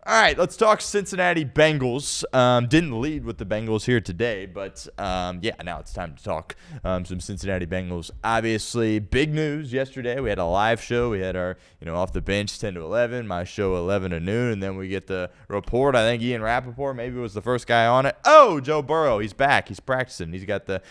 All right, let's talk Cincinnati Bengals. Didn't lead with the Bengals here today, but now it's time to talk some Cincinnati Bengals. Obviously, big news yesterday. We had a live show. We had our, off the bench 10 to 11, my show 11 to noon, and then we get the report. I think Ian Rappaport maybe was the first guy on it. Oh, Joe Burrow, he's back. He's practicing. He's got the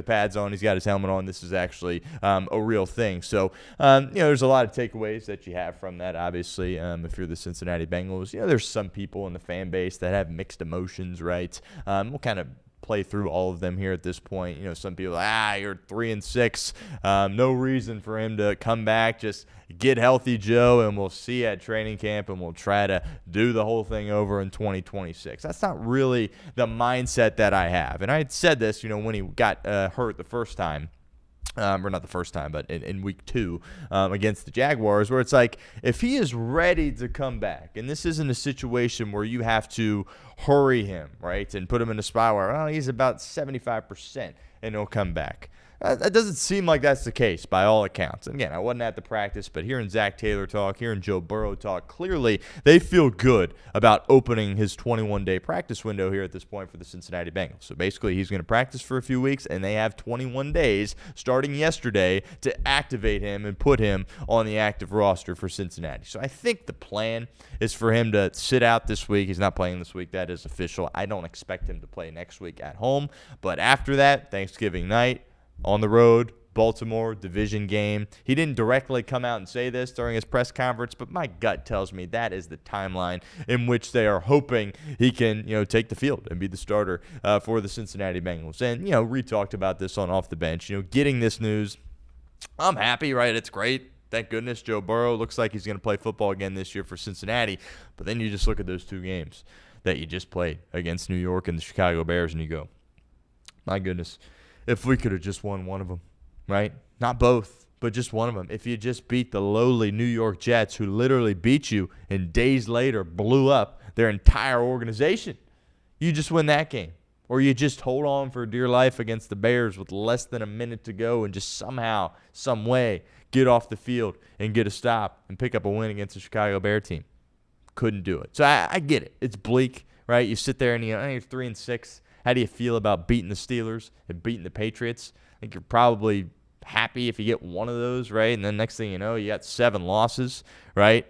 pads on. He's got his helmet on. This is actually a real thing. So, there's a lot of takeaways that you have from that. Obviously, if you're the Cincinnati Bengals, there's some people in the fan base that have mixed emotions, right? We'll kind of play through all of them here at this point. Some people are you're 3-6. No reason for him to come back. Just get healthy, Joe, and we'll see you at training camp, and we'll try to do the whole thing over in 2026. That's not really the mindset that I have. And I had said this, when he got hurt the first time. Or not the first time, but in week 2 against the Jaguars, where it's like, if he is ready to come back, and this isn't a situation where you have to hurry him, right, and put him in a spot where, he's about 75% and he'll come back. That doesn't seem like that's the case by all accounts. And again, I wasn't at the practice, but hearing Zach Taylor talk, hearing Joe Burrow talk, clearly they feel good about opening his 21-day practice window here at this point for the Cincinnati Bengals. So basically, he's going to practice for a few weeks, and they have 21 days starting yesterday to activate him and put him on the active roster for Cincinnati. So I think the plan is for him to sit out this week. He's not playing this week. That is official. I don't expect him to play next week at home. But after that, Thanksgiving night, on the road, Baltimore, division game. He didn't directly come out and say this during his press conference, but my gut tells me that is the timeline in which they are hoping he can, take the field and be the starter for the Cincinnati Bengals. And, Reed talked about this on Off the Bench. Getting this news, I'm happy, right? It's great. Thank goodness Joe Burrow looks like he's going to play football again this year for Cincinnati. But then you just look at those 2 games that you just played against New York and the Chicago Bears, and you go, my goodness, if we could have just won one of them, right? Not both, but just one of them. If you just beat the lowly New York Jets, who literally beat you and days later blew up their entire organization, you just win that game. Or you just hold on for dear life against the Bears with less than a minute to go and just somehow, some way, get off the field and get a stop and pick up a win against the Chicago Bear team. Couldn't do it. So I get it. It's bleak, right? You sit there and you're 3-6. How do you feel about beating the Steelers and beating the Patriots? I think you're probably happy if you get one of those, right? And then next thing you know, you got 7 losses, right?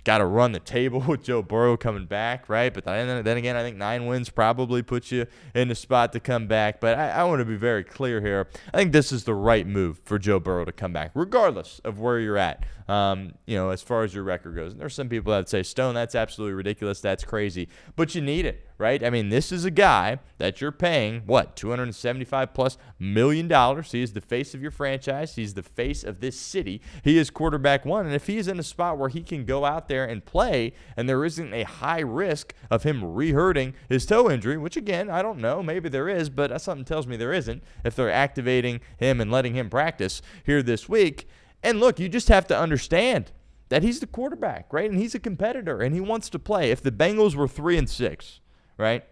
Got to run the table with Joe Burrow coming back, right? But then again, I think 9 wins probably puts you in the spot to come back. But I want to be very clear here. I think this is the right move for Joe Burrow to come back, regardless of where you're at, as far as your record goes. And there's some people that would say, Stone, that's absolutely ridiculous. That's crazy. But you need it, right? I mean, this is a guy that you're paying, $275+ million. He is the face of your franchise. He's the face of this city. He is quarterback 1. And if he's in a spot where he can go out there and play, and there isn't a high risk of him re-hurting his toe injury, which again, I don't know, maybe there is, but something tells me there isn't if they're activating him and letting him practice here this week. And look, you just have to understand that he's the quarterback, right? And he's a competitor, and he wants to play. If the Bengals were 3-6, right,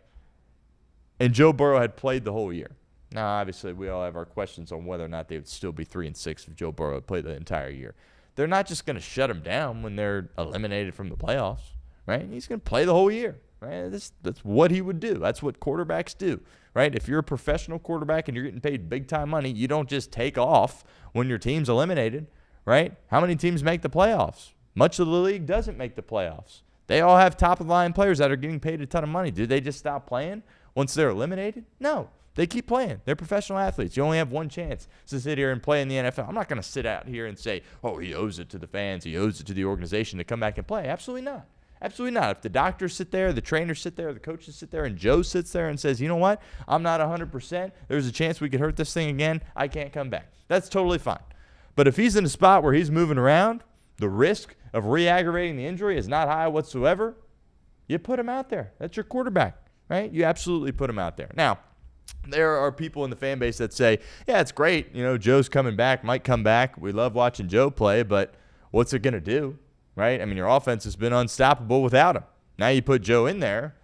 and Joe Burrow had played the whole year. Now, obviously, we all have our questions on whether or not they would still be 3-6 if Joe Burrow had played the entire year. They're not just going to shut him down when they're eliminated from the playoffs, right? He's going to play the whole year, right? That's what he would do. That's what quarterbacks do, right? If you're a professional quarterback and you're getting paid big-time money, you don't just take off when your team's eliminated, right? How many teams make the playoffs? Much of the league doesn't make the playoffs. They all have top-of-the-line players that are getting paid a ton of money. Do they just stop playing once they're eliminated? No. They keep playing. They're professional athletes. You only have one chance to sit here and play in the NFL. I'm not going to sit out here and say, he owes it to the fans, he owes it to the organization to come back and play. Absolutely not. Absolutely not. If the doctors sit there, the trainers sit there, the coaches sit there, and Joe sits there and says, you know what, I'm not 100%. There's a chance we could hurt this thing again. I can't come back. That's totally fine. But if he's in a spot where he's moving around, the risk of re-aggravating the injury is not high whatsoever, you put him out there. That's your quarterback, right? You absolutely put him out there. Now, there are people in the fan base that say, yeah, it's great. Joe's coming back, might come back. We love watching Joe play, but what's it going to do, right? I mean, your offense has been unstoppable without him. Now you put Joe in there.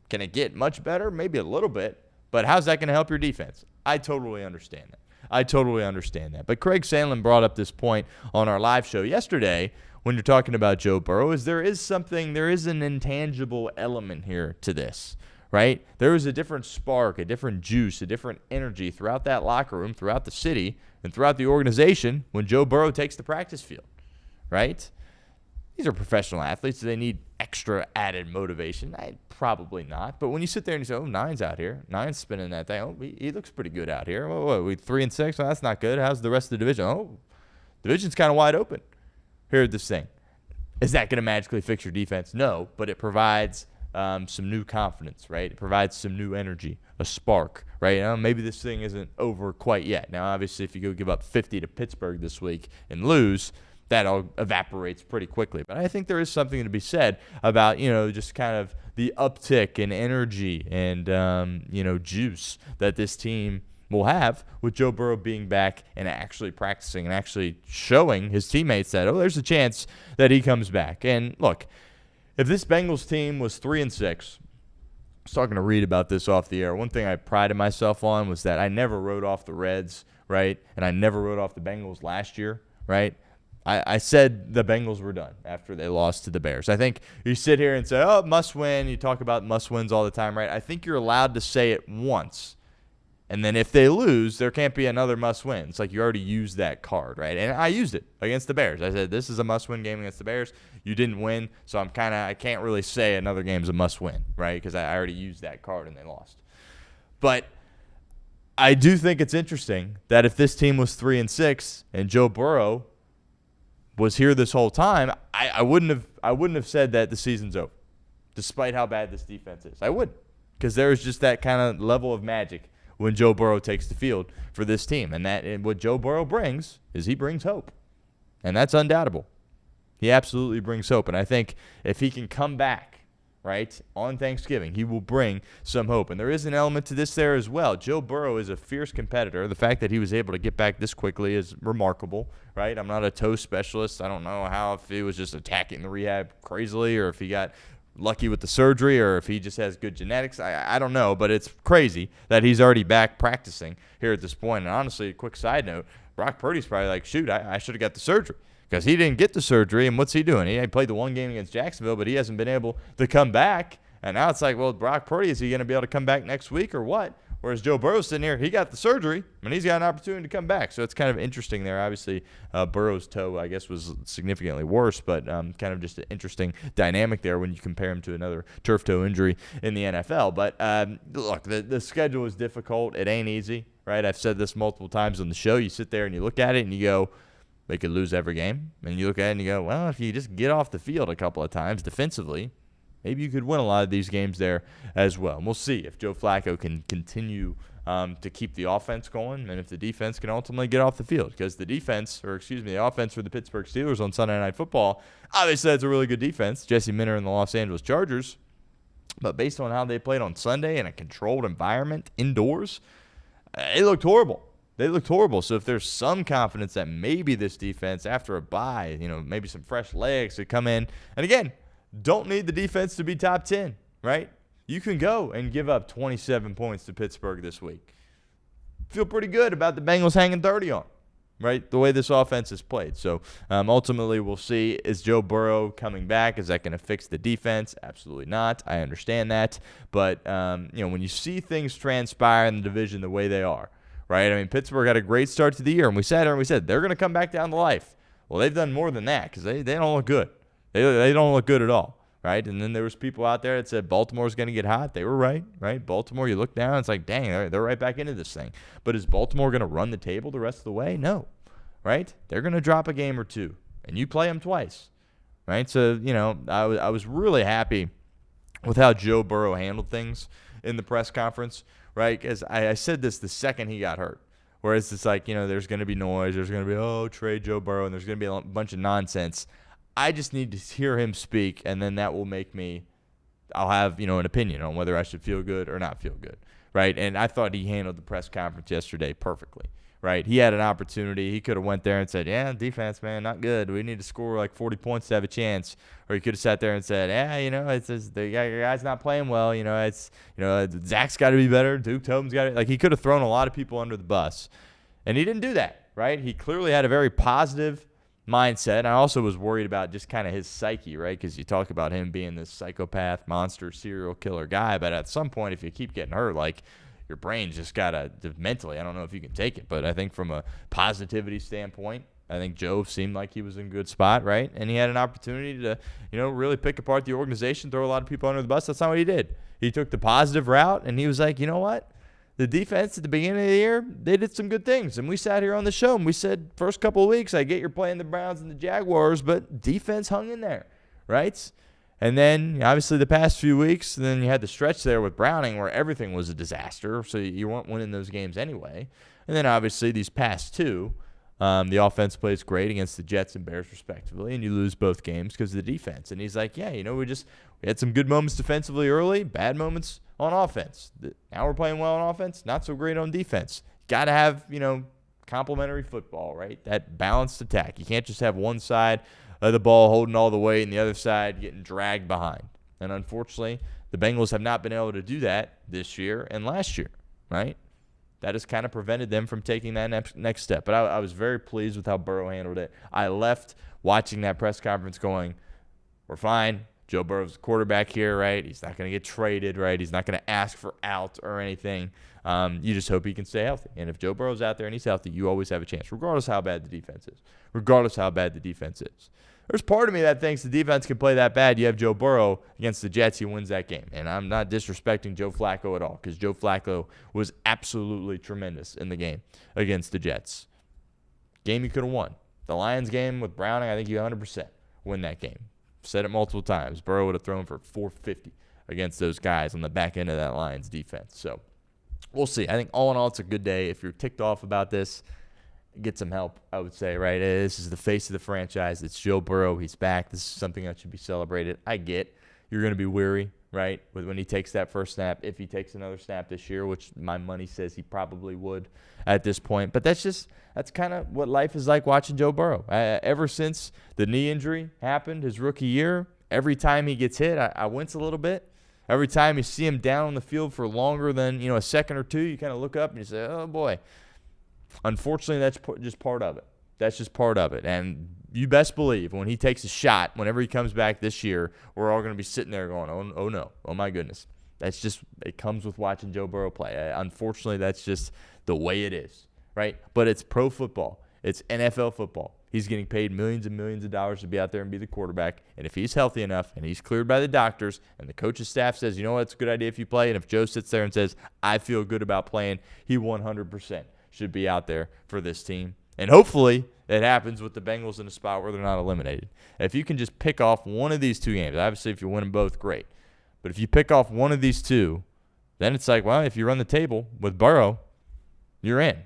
Can it get much better? Maybe a little bit, but how's that going to help your defense? I totally understand that. But Craig Sandlin brought up this point on our live show yesterday when you're talking about Joe Burrow is there is an intangible element here to this, right? There is a different spark, a different juice, a different energy throughout that locker room, throughout the city, and throughout the organization when Joe Burrow takes the practice field, right? These are professional athletes. Do they need extra added motivation? Probably not. But when you sit there and you say, oh, Nine's out here. Nine's spinning that thing. Oh, he looks pretty good out here. What, we 3-6? Oh, that's not good. How's the rest of the division? Oh, division's kind of wide open here at this thing. Is that going to magically fix your defense? No, but it provides some new confidence, right? It provides some new energy, a spark, right? Maybe this thing isn't over quite yet. Now, obviously, if you go give up 50 to Pittsburgh this week and lose, that all evaporates pretty quickly. But I think there is something to be said about, just kind of the uptick in energy and, juice that this team will have with Joe Burrow being back and actually practicing and actually showing his teammates that, there's a chance that he comes back. And look, if this Bengals team was 3-6, I was talking to Reed about this off the air. One thing I prided myself on was that I never wrote off the Reds, right? And I never wrote off the Bengals last year, right? I said the Bengals were done after they lost to the Bears. I think you sit here and say, must win. You talk about must wins all the time, right? I think you're allowed to say it once. And then if they lose, there can't be another must win. It's like you already used that card, right? And I used it against the Bears. I said, this is a must win game against the Bears. You didn't win, so I can't really say another game's a must win, right? Because I already used that card and they lost. But I do think it's interesting that if this team was 3-6 and Joe Burrow was here this whole time, I wouldn't have said that the season's over, despite how bad this defense is. I wouldn't, because there's just that kind of level of magic when Joe Burrow takes the field for this team, and what Joe Burrow brings is he brings hope, and that's undoubtable. He absolutely brings hope, and I think if he can come back right on Thanksgiving, he will bring some hope. And there is an element to this there as well. Joe Burrow is a fierce competitor. The fact that he was able to get back this quickly is remarkable, right? I'm not a toe specialist. I don't know if he was just attacking the rehab crazily or if he got lucky with the surgery or if he just has good genetics. I don't know, but it's crazy that he's already back practicing here at this point. And honestly, a quick side note, Brock Purdy's probably like, shoot, I should have got the surgery. Because he didn't get the surgery, and what's he doing? He played the one game against Jacksonville, but he hasn't been able to come back. And now it's like, well, Brock Purdy, is he going to be able to come back next week or what? Whereas Joe Burrow's sitting here, he got the surgery, and he's got an opportunity to come back. So it's kind of interesting there. Obviously, Burrow's toe, I guess, was significantly worse, but kind of just an interesting dynamic there when you compare him to another turf toe injury in the NFL. But look, the schedule is difficult. It ain't easy, right? I've said this multiple times on the show. You sit there and you look at it and you go, they could lose every game. And you look at it and you go, well, if you just get off the field a couple of times defensively, maybe you could win a lot of these games there as well. And we'll see if Joe Flacco can continue to keep the offense going and if the defense can ultimately get off the field. Because the offense for the Pittsburgh Steelers on Sunday Night Football, obviously that's a really good defense. Jesse Minter and the Los Angeles Chargers. But based on how they played on Sunday in a controlled environment indoors, it looked horrible. They looked horrible. So if there's some confidence that maybe this defense, after a bye, maybe some fresh legs could come in. And again, don't need the defense to be top 10, right? You can go and give up 27 points to Pittsburgh this week. Feel pretty good about the Bengals hanging 30 on, right? The way this offense is played. So ultimately we'll see, is Joe Burrow coming back? Is that going to fix the defense? Absolutely not. I understand that. But, when you see things transpire in the division the way they are, right? I mean, Pittsburgh had a great start to the year, and we said they're going to come back down to life. Well, they've done more than that because they don't look good. They don't look good at all, right? And then there was people out there that said Baltimore's going to get hot. They were right? Baltimore, you look down, it's like, dang, they're right back into this thing. But is Baltimore going to run the table the rest of the way? No, right? They're going to drop a game or two, and you play them twice, right? So, I was really happy with how Joe Burrow handled things in the press conference, right? Because I said this the second he got hurt, whereas it's like, there's going to be noise. There's going to be, trade Joe Burrow, and there's going to be a bunch of nonsense. I just need to hear him speak, and then that will make me – I'll have, an opinion on whether I should feel good or not feel good, right? And I thought he handled the press conference yesterday perfectly, right? He had an opportunity. He could have went there and said, yeah, defense, man, not good. We need to score like 40 points to have a chance. Or he could have sat there and said, your guy's not playing well. Zach's got to be better. Duke Tobin's got to – like he could have thrown a lot of people under the bus. And he didn't do that, right? He clearly had a very positive mindset. I also was worried about just kind of his psyche, right? Because you talk about him being this psychopath, monster, serial killer guy, but at some point, if you keep getting hurt, like, your brain's just got to mentally, I don't know if you can take it, but I think from a positivity standpoint, I think Joe seemed like he was in a good spot, right? And he had an opportunity to, really pick apart the organization, throw a lot of people under the bus. That's not what he did. He took the positive route, and he was like, you know what? The defense at the beginning of the year, they did some good things. And we sat here on the show, and we said, first couple of weeks, I get you're playing the Browns and the Jaguars, but defense hung in there, right? And then, obviously, the past few weeks, then you had the stretch there with Browning where everything was a disaster, so you weren't winning those games anyway. And then, obviously, these past two, the offense plays great against the Jets and Bears, respectively, and you lose both games because of the defense. And he's like, yeah, we had some good moments defensively early, bad moments on offense. Now we're playing well on offense, not so great on defense. Got to have, complementary football, right? That balanced attack. You can't just have one side of the ball holding all the weight and the other side getting dragged behind. And unfortunately, the Bengals have not been able to do that this year and last year, right? That has kind of prevented them from taking that next step. But I was very pleased with how Burrow handled it. I left watching that press conference going, we're fine. Joe Burrow's the quarterback here, right? He's not going to get traded, right? He's not going to ask for out or anything. You just hope he can stay healthy. And if Joe Burrow's out there and he's healthy, you always have a chance, regardless how bad the defense is. Regardless how bad the defense is. There's part of me that thinks the defense can play that bad. You have Joe Burrow against the Jets, he wins that game. And I'm not disrespecting Joe Flacco at all because Joe Flacco was absolutely tremendous in the game against the Jets. Game you could have won. The Lions game with Browning, I think you 100% win that game. Said it multiple times. Burrow would have thrown for 450 against those guys on the back end of that Lions defense. So we'll see. I think all in all, it's a good day. If you're ticked off about this, get some help, I would say, right? This is the face of the franchise. It's Joe Burrow. He's back. This is something that should be celebrated. I get you're going to be weary, right, when he takes that first snap, if he takes another snap this year, which my money says he probably would at this point. But that's kind of what life is like watching Joe Burrow. Ever since the knee injury happened his rookie year, every time he gets hit, I wince a little bit. Every time you see him down on the field for longer than a second or two, you kind of look up and you say, oh, boy. Unfortunately, that's just part of it. That's just part of it. And you best believe when he takes a shot, whenever he comes back this year, we're all going to be sitting there going, oh no, oh my goodness. It comes with watching Joe Burrow play. Unfortunately, that's just the way it is, right? But it's pro football. It's NFL football. He's getting paid millions and millions of dollars to be out there and be the quarterback. And if he's healthy enough and he's cleared by the doctors and the coach's staff says, you know what, it's a good idea if you play. And if Joe sits there and says, I feel good about playing, he 100% should be out there for this team. And hopefully it happens with the Bengals in a spot where they're not eliminated. If you can just pick off one of these two games, obviously if you win them both, great. But if you pick off one of these two, then it's like, well, if you run the table with Burrow, you're in.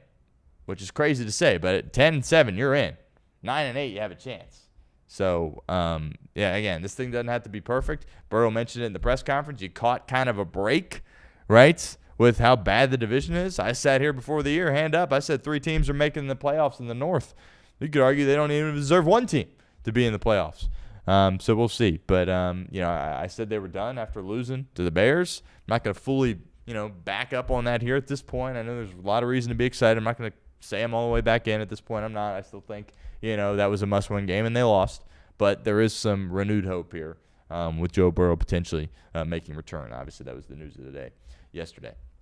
Which is crazy to say, but at 10-7, you're in. 9-8, you have a chance. So, again, this thing doesn't have to be perfect. Burrow mentioned it in the press conference. You caught kind of a break, right, with how bad the division is. I sat here before the year, hand up. I said 3 teams are making the playoffs in the North. You could argue they don't even deserve one team to be in the playoffs. So we'll see. But, I said they were done after losing to the Bears. I'm not going to fully, back up on that here at this point. I know there's a lot of reason to be excited. I'm not going to say I'm all the way back in at this point. I'm not. I still think, that was a must-win game, and they lost. But there is some renewed hope here with Joe Burrow potentially making return. Obviously, that was the news of the day yesterday.